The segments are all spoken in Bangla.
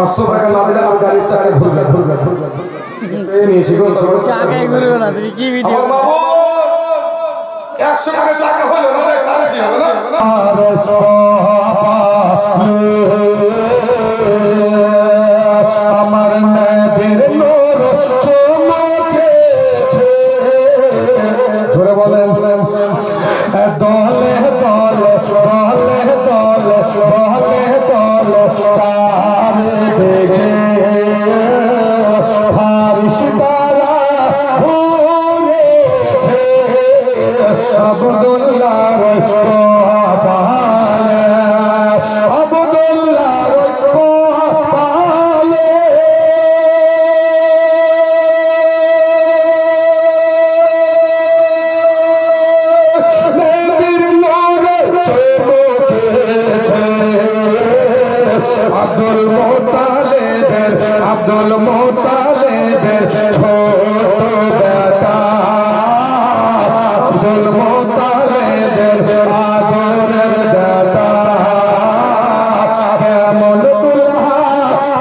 500 টাকা না দিলে আর গাড়ির চাকায় ঘুরবে এই নিয়ে শিখো চাকায় ঘুরবে না তুমি কি ভিডিও বাবু 100 টাকা টাকা হলো না তার কি হবে না আমার নবীর নূর চমকেছে জোরে বলেন দলে দলে দলে দলে দলে দলে চারিদিকে ফারিস্তারা ঘুরেছে আব্দুল্লাহর কপালে আব্দুল্লাহর কপালে নবীর নূর চমকেছে আব্দুল মুত্তালিবের ছোট বেটা আব্দুল মুত্তালিবের আদরের বেটা কেমন দুলহা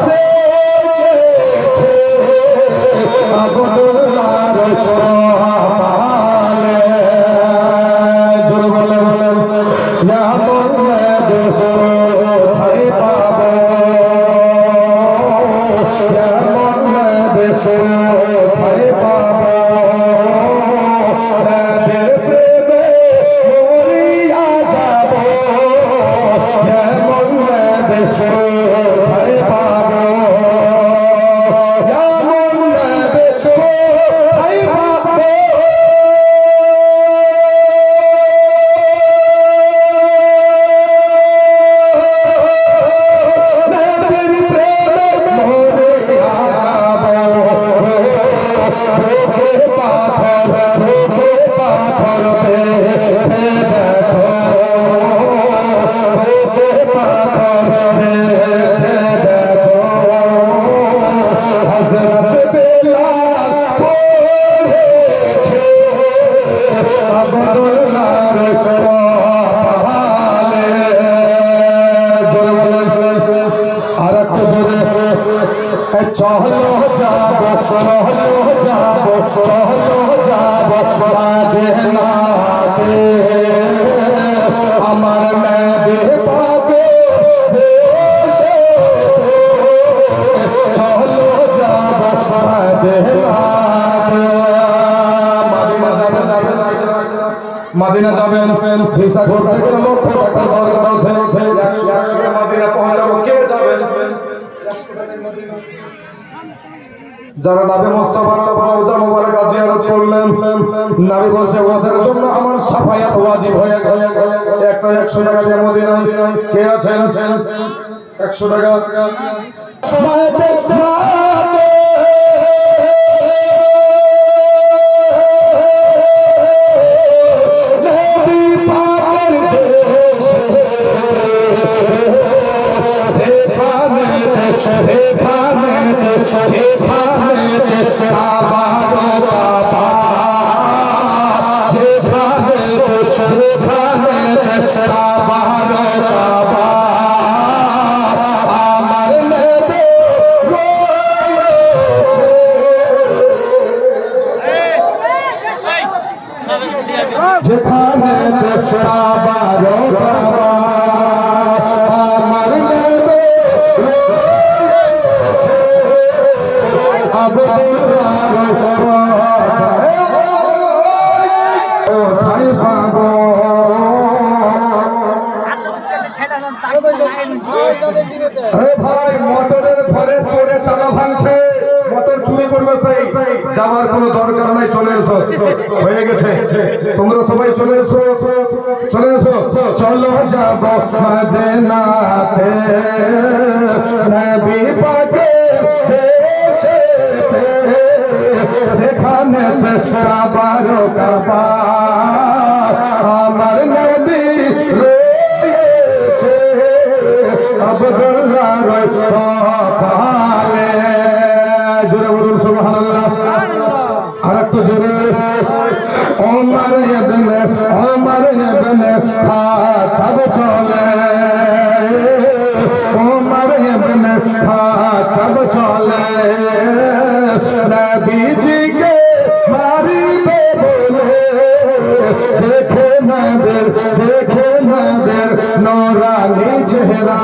সেজেছে আব্দুল্লাহর কপালে জোরে বলেন ইয়া মুহাম্মদ কোথায় পাবো ইয়া মুহাম্মদ কোথায় পাবো নবীর প্রেমে মরিয়া যাব ইয়া মুহাম্মদ কোথায় পাবো ইয়া মুহাম্মদ কোথায় পাবো নবীর প্রেমে মরিয়া যাব রোগে পাথর পে দেখো রোগে পাথর পে দেখো হযরত বেলাল পড়েছে আব্দুল্লাহর কপালে জোরে বলেন আর একটু জোরে চলো যাব মদিনাতে আমার নবী পাবে দেশে চলো যাব মদিনা যাবেন ভিসা ঘোষণা করে লক্ষ টাকা দরকার আছে 100 টাকা মদিনা পৌঁছাবো কে যাবেন যারা নবী মুস্তাফার রওজা মুবারক জিয়ারত করলেন নবী বলছে ওদের জন্য আমার শাফায়াত ওয়াজিব হয়ে গেল একটা 100 টাকা দিয়ে মদিনায় কে আছেন 100 টাকা যেখানে কাবারো কাবা আমার নবী রয়েছে আব্দুল্লাহর কপালে কোথায় পাবো ভাই মোটরের ঘরে চোরে তালা ভাঙছে মোটর চুরি করবে সেই যাওয়ার কোনো দরকার নাই চলে এসো হয়ে গেছে তোমরা সবাই চলে এসো চলো যাব মদিনাতে নবী পাকের দেশে সেখানে কাবারো কাবা আমার নবী রয়েছে আব্দুল্লাহর কপালে জোরে বলুন সুবহানাল্লাহ আর একটু জোরে ওমর ইবনে খাত্তাব চলে ওমর ইবনে খাত্তাব নবীজিকে মারিবে বলে দেখে নবের নোরানি চেহারা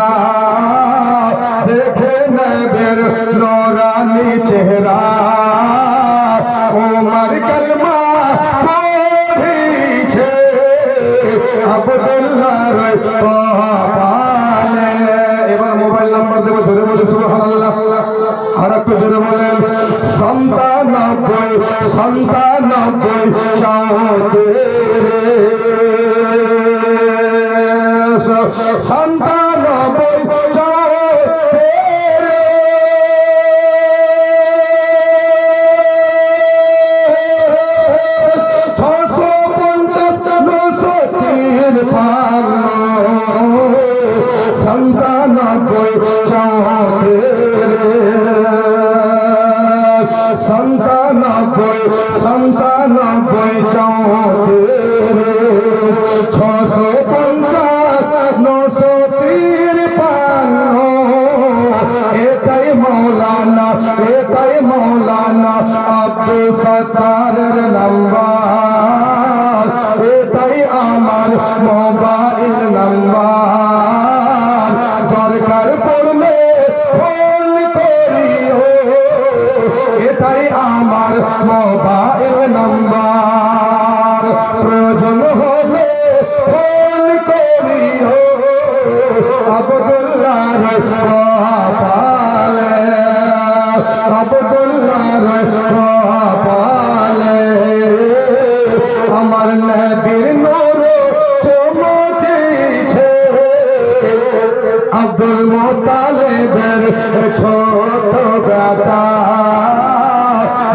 দেখে নবের নোরানি চেহারা ওমর কলমা পড়িছে আব্দুল্লাহর কপালে। এবার মোবাইল নাম্বার দেব, জোরে বলে সুবহানাল্লাহ। আর একটু জোরে বলেন, 97 চাওতে রে 97 চাওতে রে 650 903 পানো 97 চাওতে রে 97 চাওতে রে 650 903 পানো। এটাই মৌলানা আব্দুল সত্তারের নাম্বার, এটাই আমার মোবাইল নাম্বার। দরকার পড়লে ফোন করিও, এটাই আমার মোবাইল নাম্বার। প্রয়োজন হলে ফোন করিও আব্দুল্লাহর কপালে আব্দুল্লাহর কপালে। আমার নবীর নূর চমকেছে আব্দুল মুত্তালিবের ছোট বেটা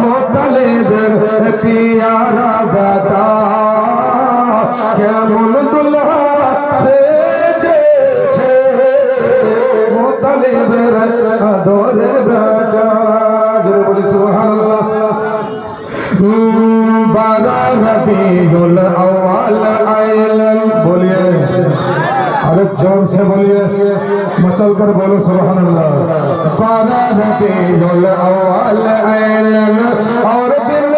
মুত্তালিবের পিয়ারা বেটা কেমন দুলহা সেজেছে মুত্তালিবের আদরের বেটা। জোরে বলি সুবহানাল্লাহ। बारा रबीउल अव्वल आइलन, बोलिए अरे जोर से बोलिए, मचल कर बोलो सुबहानल्लाह। बारा रबीउल अव्वल आइलन और दिन